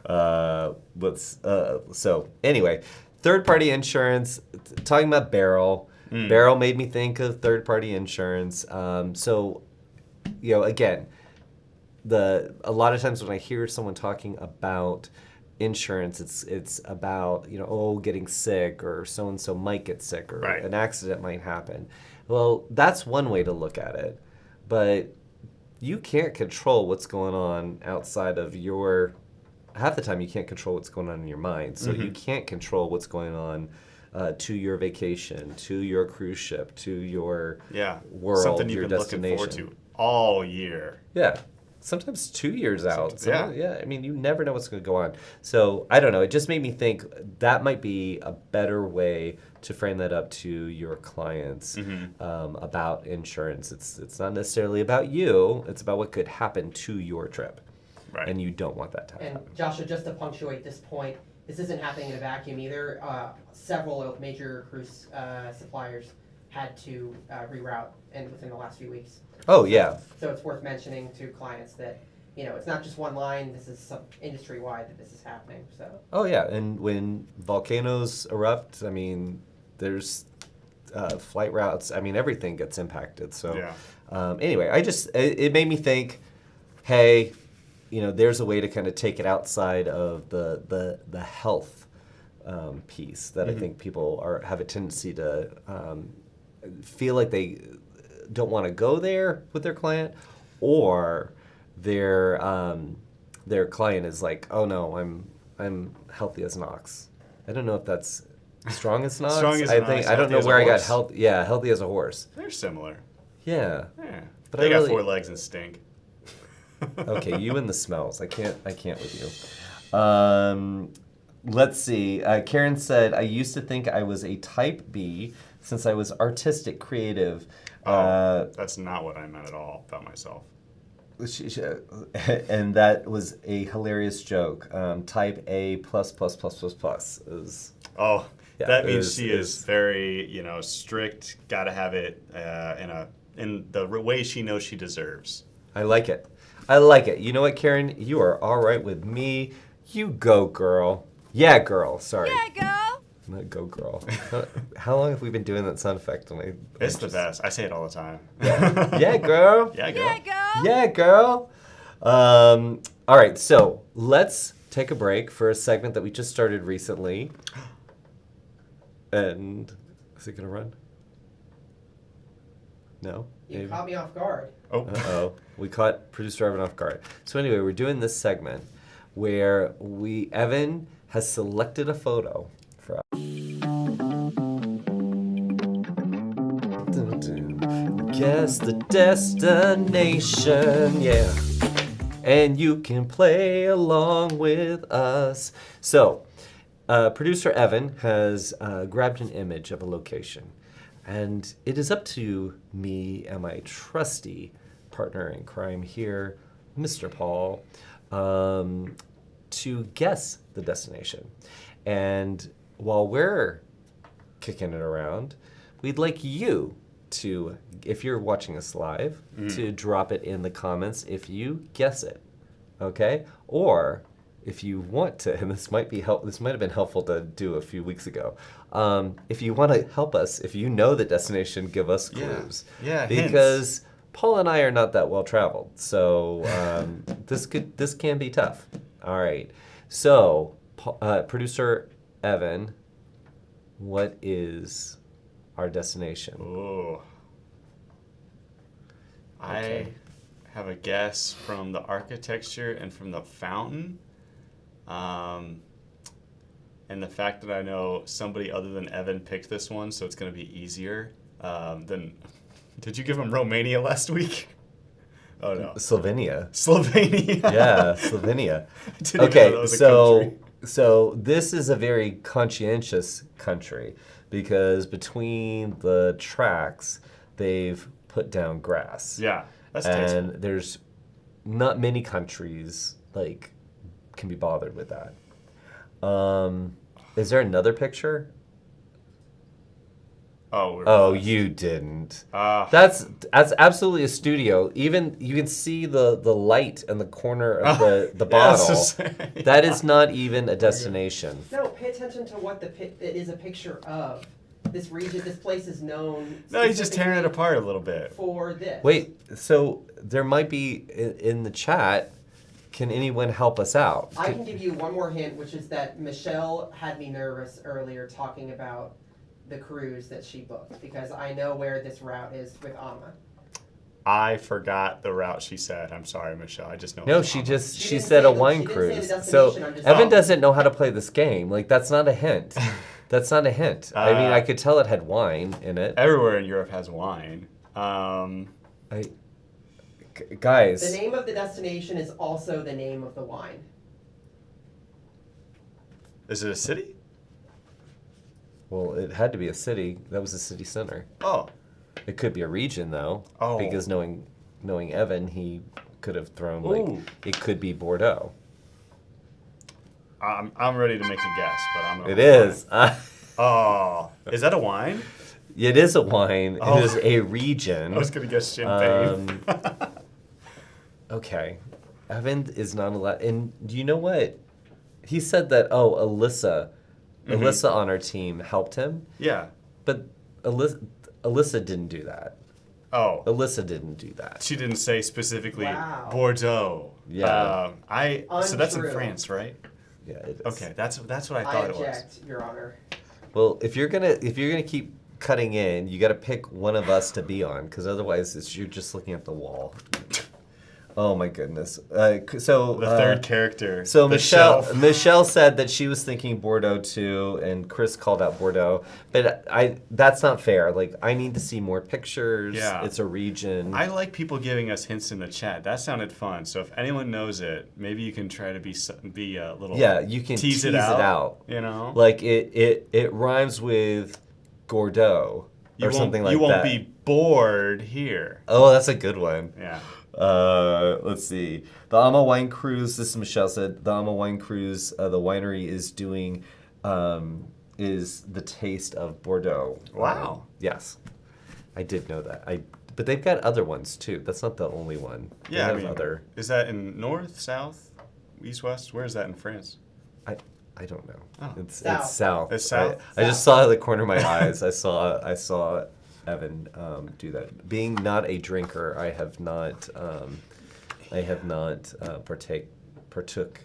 know. So anyway, third-party insurance. Talking about Beryl. Beryl made me think of third-party insurance. Again, a lot of times when I hear someone talking about insurance, it's about getting sick, or so and so might get sick, or an accident might happen. Well, that's one way to look at it, but you can't control what's going on outside of your. Half the time, you can't control what's going on in your mind, so you can't control what's going on to your vacation, to your cruise ship, to your world, something you've your been destination. looking forward to all year. Yeah. sometimes 2 years out. Yeah. Yeah. I mean, you never know what's going to go on. So I don't know. It just made me think that might be a better way to frame that up to your clients about insurance. It's not necessarily about you. It's about what could happen to your trip. Right. And you don't want that to happen. And Joshua, just to punctuate this point, this isn't happening in a vacuum either. Several major cruise suppliers had to reroute within the last few weeks. Oh, yeah. So it's worth mentioning to clients that, it's not just one line, this is some industry-wide that this is happening, so. Oh, yeah. And when volcanoes erupt, I mean, there's flight routes. I mean, everything gets impacted. So anyway, it made me think, hey, there's a way to kind of take it outside of the health piece that I think people have a tendency to feel like they don't want to go there with their client, or their client is like, oh no, I'm healthy as an ox. I don't know if that's strong as an ox. Strong as an ox, I don't know healthy where I as a got horse. healthy as a horse. They're similar. Yeah. Yeah. But They I got really- 4 legs and stink. Okay, you and the smells. I can't with you. Let's see. Karen said, I used to think I was a type B since I was artistic, creative. That's not what I meant at all about myself. And that was a hilarious joke. Type A plus is. Oh, Yeah, that means is- she is very, strict. Got to have it in the way she knows she deserves. I like it. I like it. You know what, Karen? You are all right with me. You go, girl. Yeah, girl. Sorry. Yeah, girl. Not go, girl. How long have we been doing that sound effect? It's the best. I say it all the time. Yeah, girl. Yeah, girl. Yeah, girl. Yeah, girl. All right, so let's take a break for a segment that we just started recently. And is it going to run? No? You Maybe? caught me off guard. Oh. Uh-oh. We caught producer Evan off guard. So anyway, we're doing this segment where Evan has selected a photo for us. Guess the destination, yeah. And you can play along with us. So, producer Evan has grabbed an image of a location. And it is up to me and my trusty partner in crime here, Mr. Paul, to guess the destination. And while we're kicking it around, we'd like you to, if you're watching us live, to drop it in the comments if you guess it, okay? Or if you want to, and this might have been helpful to do a few weeks ago. If you want to help us, if you know the destination, give us clues. Yeah, Because Paul and I are not that well traveled, so this can be tough. All right. So, producer Evan, what is our destination? Oh. Okay. I have a guess from the architecture and from the fountain. And the fact that I know somebody other than Evan picked this one, so it's going to be easier than... Did you give him Romania last week? Oh, no. Slovenia. Slovenia. Yeah, Slovenia. Didn't even know that Okay, was a country. so this is a very conscientious country because between the tracks, they've put down grass. Yeah, that's And tasteful. there's not many countries can be bothered with that. Is there another picture? Oh, we're Oh, blessed. you didn't. Ah. That's absolutely a studio. Even you can see the light in the corner of the Yeah, I was bottle. just saying. That is not even a destination. No, pay attention to what it is a picture of. This region, this place is known. No, he's just tearing it specifically apart a little bit. For this. Wait, so there might be in the chat. Can anyone help us out? I can give you one more hint, which is that Michelle had me nervous earlier talking about the cruise that she booked because I know where this route is with Amma. I forgot the route she said. I'm sorry, Michelle. I just know. No, it's she Mama. just She she didn't said say a the- wine she didn't say the cruise. destination, So I'm just- Evan Oh. doesn't know how to play this game. That's not a hint. That's not a hint. I mean, I could tell it had wine in it. Everywhere in Europe has wine. I guys. The name of the destination is also the name of the wine. Is it a city? Well, it had to be a city. That was a city center. Oh. It could be a region though. Oh. Because knowing Evan, he could have thrown Ooh. it could be Bordeaux. I'm ready to make a guess, but I'm not. It is. Oh, is that a wine? It is a wine. Oh. It is a region. I was gonna guess champagne. Okay. Evan is not allowed. And do you know what? He said that, Alyssa on our team helped him. Yeah. But Alyssa didn't do that. Oh. Alyssa didn't do that. She didn't say specifically Wow. Bordeaux. Yeah. So that's in Untrue. France, right? Yeah, it is. Okay, that's what I I thought it was. object, Your Honor. Well, if you're gonna keep cutting in, you got to pick one of us to be on, because otherwise you're just looking at the wall. Oh my goodness. So The third character. So the Michelle shelf. Michelle said that she was thinking Bordeaux too, and Chris called out Bordeaux. But that's not fair. Like, I need to see more pictures. Yeah. It's a region. I like people giving us hints in the chat. That sounded fun. So if anyone knows it, maybe you can try to be a little. Yeah, you can tease it out. You know, Like it rhymes with Gordeau or something like that. You won't be bored here. Oh, that's a good one. Yeah. Let's see. The Ama Wine Cruise, this is Michelle said, the Ama Wine Cruise, the winery is doing, is the taste of Bordeaux. Wow. Yes. I did know that. But they've got other ones too. That's not the only one. They Yeah, have other. Is that in north, south, east, west? Where is that in France? I don't know. Oh. It's South. south. It's south? I just saw it at the corner of my eyes. I saw Evan do that. Being not a drinker, I have not partook.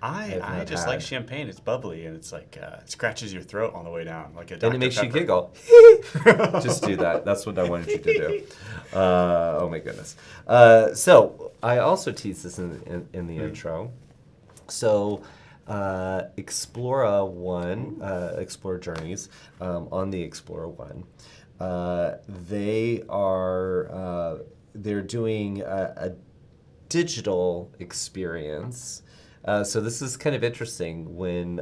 I just like champagne. It's bubbly and it's like it scratches your throat on the way down, like a Dr. And it makes Pepper. you giggle. Just do that. That's what I wanted you to do. Oh my goodness. So I also teased this in the intro. So Explora One, Explore Journeys, on the Explora One, they're doing a digital experience. So this is kind of interesting when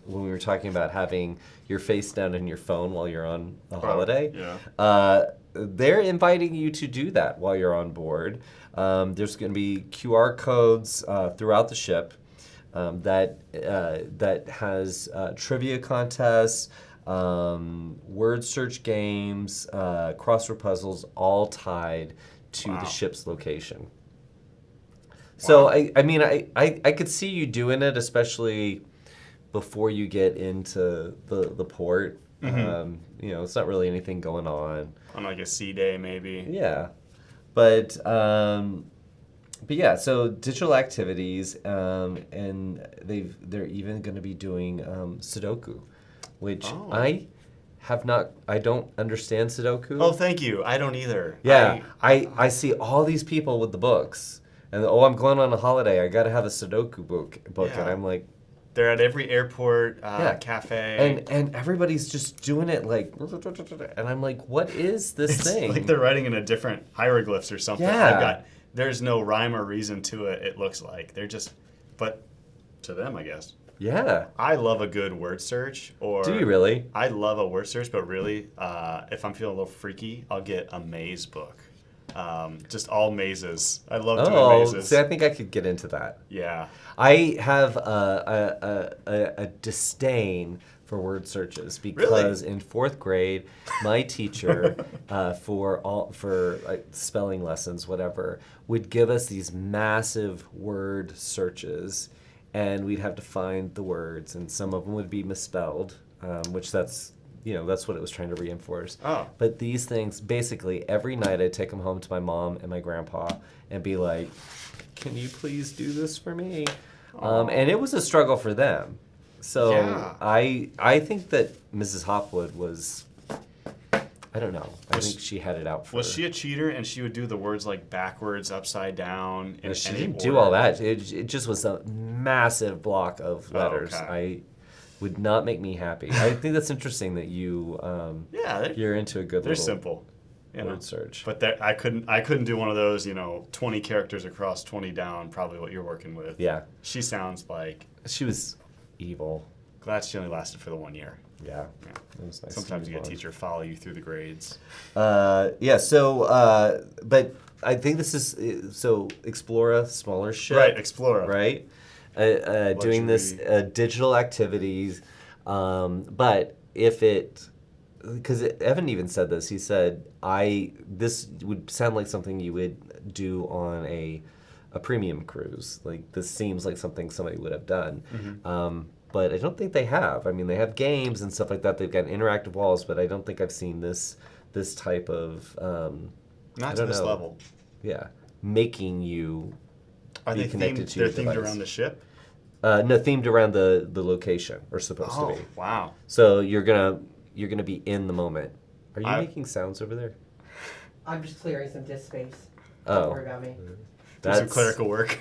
we were talking about having your face down in your phone while you're on a holiday. Yeah. They're inviting you to do that while you're on board. There's going to be QR codes throughout the ship that has trivia contests, word search games, crossword puzzles, all tied to the ship's location. So Wow. I could see you doing it, especially before you get into the port. Mm-hmm. It's not really anything going on. On like a sea day, maybe. Yeah, but yeah. So digital activities, and they're even going to be doing Sudoku, which I don't understand Sudoku. Oh, thank you. I don't either. Yeah, I see all these people with the books, and I'm going on a holiday. I got to have a Sudoku book, Yeah. and I'm like, They're at every airport cafe. and everybody's just doing it like, and I'm like, what is this It's thing? like they're writing in a different hieroglyphs or something. Yeah. There's no rhyme or reason to it. It looks like but to them, I guess. Yeah. I love a good word search. Do you really? I love a word search, but really, if I'm feeling a little freaky, I'll get a maze book. Just all mazes. I love doing mazes. See, I think I could get into that. Yeah. I have a disdain for word searches because in fourth grade, my teacher for like spelling lessons, whatever, would give us these massive word searches, and we'd have to find the words, and some of them would be misspelled, which that's what it was trying to reinforce. Oh. But these things, basically, every night I'd take them home to my mom and my grandpa and be like, can you please do this for me? And it was a struggle for them. So Yeah. I think that Mrs. Hopwood was, I don't know. I think she had it out for Was she a cheater and she would do the words like backwards, upside down? In She any didn't do order? all that. It just was a massive block of letters. okay. I would not make me happy. I think that's interesting that you Yeah, you're into a good they're little simple. You know, Word search. but I couldn't do one of those, 20 characters across, 20 down, probably what you're working with. Yeah. She sounds like, She was evil. glad she only lasted for the 1 year. Yeah. Yeah. It was nice. Sometimes to you get a move on. teacher follow you through the grades. Yeah, so, but I think this is, so Explora, smaller ship. Right, Explorer. Right? Doing this digital activities. But if it, because Evan even said this, he said, this would sound like something you would do on a premium cruise. Like, this seems like something somebody would have done. Mm-hmm. But I don't think they have. I mean, they have games and stuff like that. They've got interactive walls, but I don't think I've seen this type of Not to this level. Yeah, making you Are be they connected themed, to your they're themed device. around the ship? No, themed around the location, or supposed to be. Wow. So you're gonna be in the moment. Are you I- making sounds over there? I'm just clearing some disk space. Oh. Don't worry about me. Do some clerical work.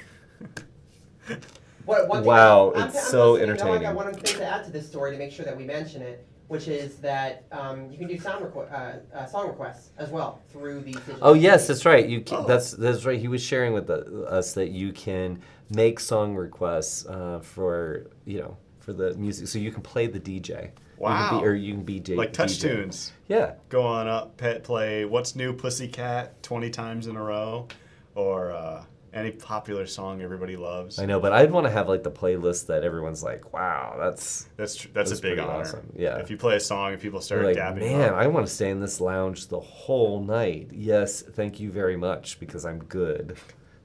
One thing Wow, I'm it's so listening, I entertaining. got one thing to add to this story to make sure that we mention it, which is that you can do song requests as well through the digital. Oh yes, that's right. You Oh. that's right. He was sharing with us that you can make song requests for the music, so you can play the DJ. Wow. You can be Like touch DJ. tunes. Yeah. Go on up, play What's New Pussycat 20 times in a row, or any popular song everybody loves. I know, but I'd want to have like the playlist that everyone's like, wow, that's That's a big pretty honor. awesome. Yeah. If you play a song and people start like, dabbing man, up. I want to stay in this lounge the whole night. Yes, thank you very much, because I'm good.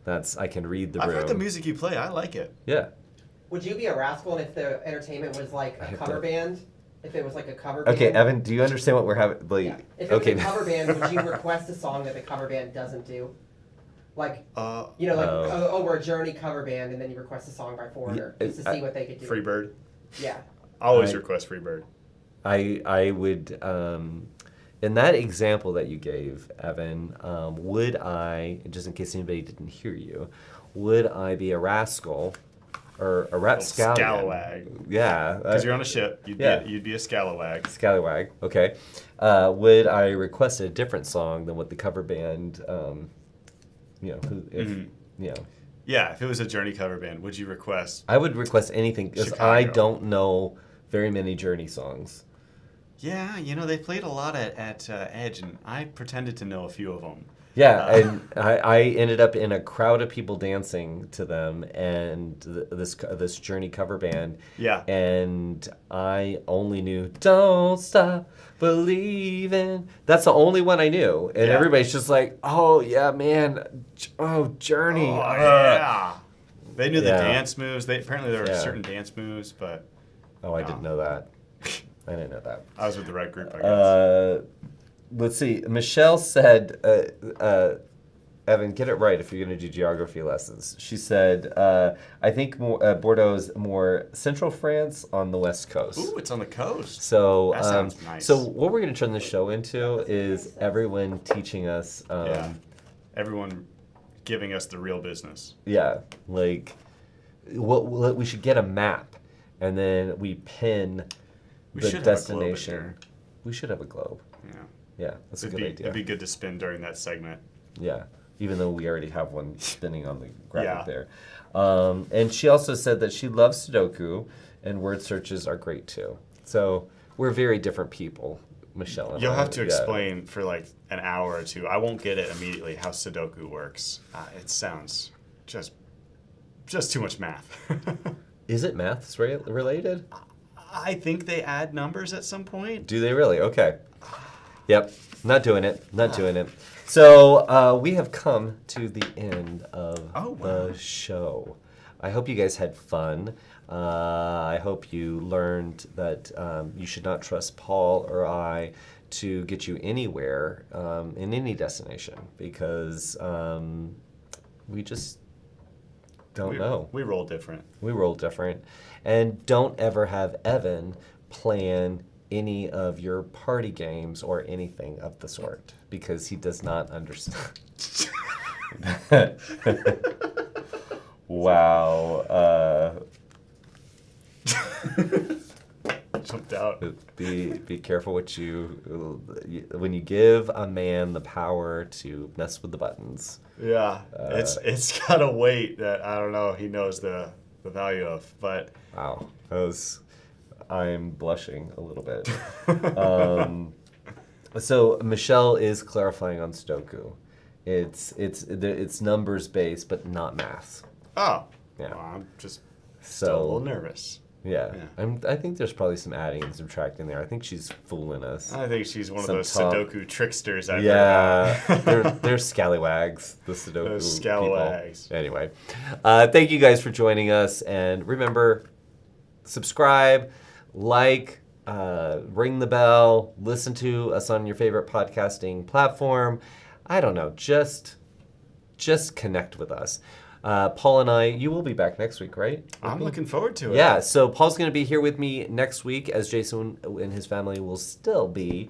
I can read the I've room. heard the music you play. I like it. Yeah. Would you be a rascal if the entertainment was like I a have cover to- band? If it was like a cover band? Okay, Evan, do you understand what we're having? Like, Yeah. If it okay. was a cover band, would you request a song that the cover band doesn't do? Like, Oh. we're a Journey cover band, and then you request a song by Foreigner Yeah, just to see what they could do. Freebird. Yeah. Always I- request Freebird. I would, in that example that you gave, Evan, would I, just in case anybody didn't hear you, would I be a rascal or a rapscallion? Scalawag. Yeah. Because you're on a ship. You'd be a scalawag. Scallywag, okay. Would I request a different song than what the cover band, Yeah, if it was a Journey cover band, would you request? I would request anything, because I Chicago. don't know very many Journey songs. Yeah, they played a lot at Edge, and I pretended to know a few of them. Yeah, and I ended up in a crowd of people dancing to them, and this Journey cover band. Yeah. And I only knew "Don't Stop Believing." That's the only one I knew, and Yeah. everybody's just like, "Oh yeah, man! Oh, Journey!" Oh, yeah. They knew the Yeah. dance moves. Apparently there were Yeah. certain dance moves, but Oh, I didn't know that. I didn't know that. I was with the right group, I guess. Let's see. Michelle said, Evan, get it right if you're going to do geography lessons. She said, I think Bordeaux's more central France on the west coast. Ooh, it's on the coast. So, That sounds nice. So what we're going to turn the show into is everyone teaching us. Yeah. Everyone giving us the real business. Yeah, like we should get a map, and then we pin We the should have a globe in destination. here. We should have a globe. Yeah. Yeah, that's a It'd good be, idea. it'd be good to spin during that segment. Yeah, even though we already have one spinning on the graphic Yeah. there. And she also said that she loves Sudoku, and word searches are great too. So we're very different people, Michelle and You'll I. have to Yeah. explain for like an hour or two. I won't get it immediately how Sudoku works. It sounds just too much math. Is it maths related? I think they add numbers at some point. Do they really? Okay. Yep. Not doing it. Not doing it. So we have come to the end of the show. I hope you guys had fun. I hope you learned that you should not trust Paul or I to get you anywhere in any destination, because we just don't know. We roll different. We roll different. And don't ever have Evan plan any of your party games or anything of the sort, because he does not understand. Wow. jumped out. Be careful what when you give a man the power to mess with the buttons. Yeah, it's got a weight that I don't know he knows the value of. But wow, I'm blushing a little bit. So Michelle is clarifying on Sudoku. It's numbers based, but not math. Oh, yeah. Well, I'm just still a little nervous. Yeah. I think there's probably some adding and subtracting there. I think she's fooling us. I think she's one of those Sudoku tricksters. They're scallywags, the Sudoku those scallywags. People. Anyway, thank you guys for joining us, and remember, subscribe, like, ring the bell, listen to us on your favorite podcasting platform. I don't know, just connect with us. Paul and I, you will be back next week, right? I'm looking forward to it. Yeah, so Paul's going to be here with me next week, as Jason and his family will still be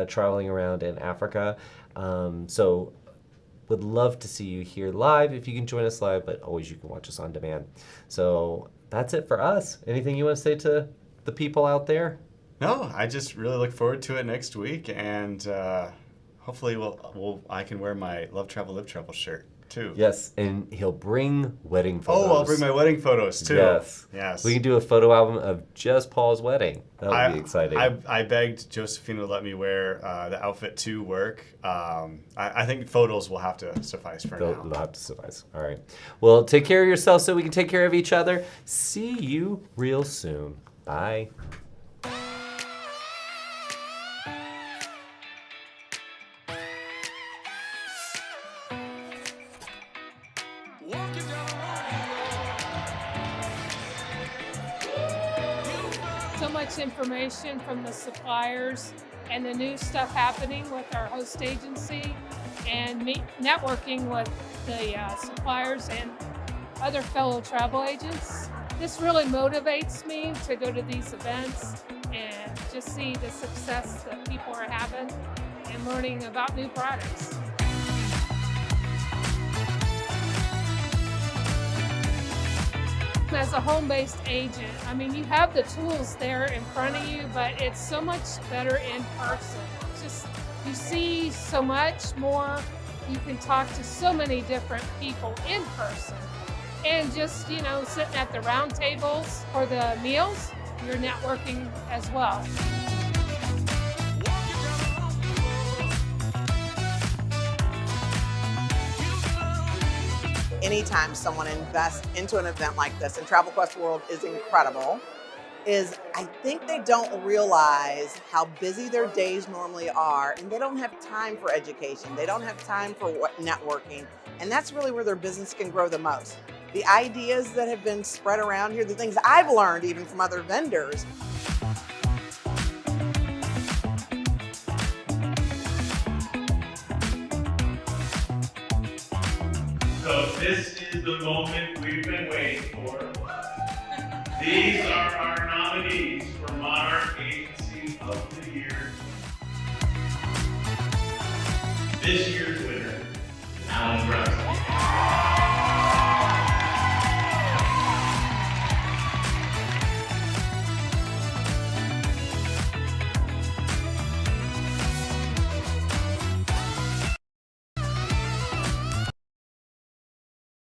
traveling around in Africa. So would love to see you here live if you can join us live, but always you can watch us on demand. So that's it for us. Anything you want to say to the people out there? No, I just really look forward to it next week, and hopefully I can wear my Love Travel Live Travel shirt too. Yes, and he'll bring wedding photos. Oh, I'll bring my wedding photos too. Yes. We can do a photo album of just Paul's wedding. That would be exciting. I begged Josephine to let me wear the outfit to work. I think photos will have to suffice for now. They'll have to suffice. All right. Well, take care of yourself so we can take care of each other. See you real soon. Bye. So much information from the suppliers and the new stuff happening with our host agency and networking with the suppliers and other fellow travel agents. This really motivates me to go to these events and just see the success that people are having and learning about new products. As a home-based agent, I mean, you have the tools there in front of you, but it's so much better in person. Just, you see so much more. You can talk to so many different people in person. And just, sitting at the round tables for the meals, you're networking as well. Anytime someone invests into an event like this, and Travel Quest World is incredible, is I think they don't realize how busy their days normally are, and they don't have time for education. They don't have time for networking, and that's really where their business can grow the most. The ideas that have been spread around here, the things I've learned even from other vendors. So this is the moment we've been waiting for. These are our nominees for Monarch Agency of the Year. This year